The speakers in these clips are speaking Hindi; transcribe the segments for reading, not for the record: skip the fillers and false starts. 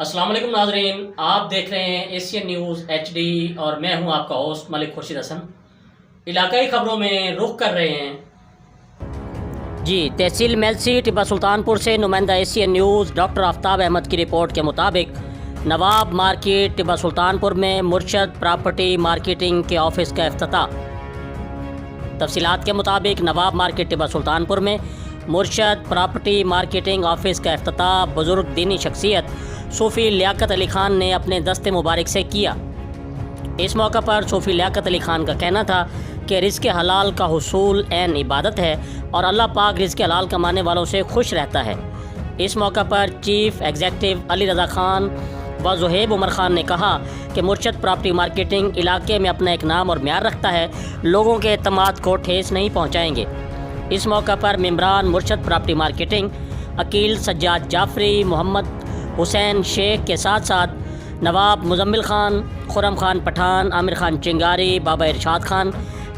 अस्सलाम वालेकुम नाज़रीन, आप देख रहे हैं एशियन न्यूज़ HD और मैं हूं आपका होस्ट मलिक खुर्शीद हसन। इलाकाई ख़बरों में रुख कर रहे हैं जी। तहसील मेलसी टिब्बा सुल्तानपुर से नुमाइंदा Asian news doctor Aftab Ahmed की रिपोर्ट के मुताबिक नवाब मार्केट टिब्बा सुल्तानपुर में मुर्शद प्रॉपर्टी मार्केटिंग के ऑफिस का इफ्तिताह। तफसीलात के मुताबिक नवाब मार्केट टिब्बा सुल्तानपुर में मुर्शद प्रॉपर्टी मार्केटिंग ऑफिस का इफ्तिताह बुज़ुर्ग दीनी शख्सियत सूफ़ी लियाकत अली ख़ान ने अपने दस्ते मुबारक से किया। इस मौका पर सूफ़ी लियाकत अली ख़ान का कहना था कि रिज़्क़ हलाल का हुसूल ऐन इबादत है और अल्लाह पाक रिज़्क़ हलाल कमाने वालों से खुश रहता है। इस मौका पर चीफ़ एग्जीक्यूटिव अली रज़ा ख़ान व ज़ुहैब उमर ख़ान ने कहा कि मुर्शद प्रॉपर्टी मार्केटिंग इलाके में अपना एक नाम और म्यार रखता है, लोगों के एतमाद को ठेस नहीं पहुँचाएँगे। इस मौका पर मेम्बरान मुर्शद प्रॉपर्टी मार्केटिंग अकील सज्जाद जाफरी, मोहम्मद हुसैन शेख के साथ साथ नवाब मुजम्मिल ख़ान, खुरम ख़ान पठान, आमिर ख़ान चिंगारी, बाबा इरशाद ख़ान,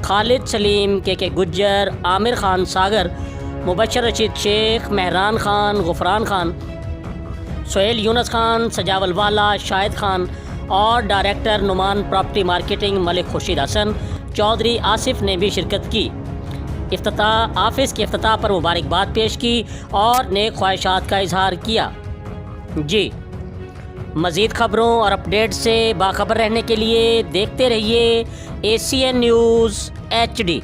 खालिद सलीम, के गुज्जर, आमिर ख़ान सागर, मुबशर रशीद शेख, महरान ख़ान, गुफरान ख़ान, सोहेल यूनस ख़ान, सजावल वाला, शाहिद ख़ान और director Numan property marketing Malik Khurshid Hasan Chaudhary Asif ने भी शिरकत की। इफ्तिताह ऑफिस के इफ्तिताह पर मुबारकबाद पेश की और नेक ख्वाहिशात का इजहार किया। जी, मज़ीद ख़बरों और अपडेट से बाखबर रहने के लिए देखते रहिए एशियन न्यूज़ HD।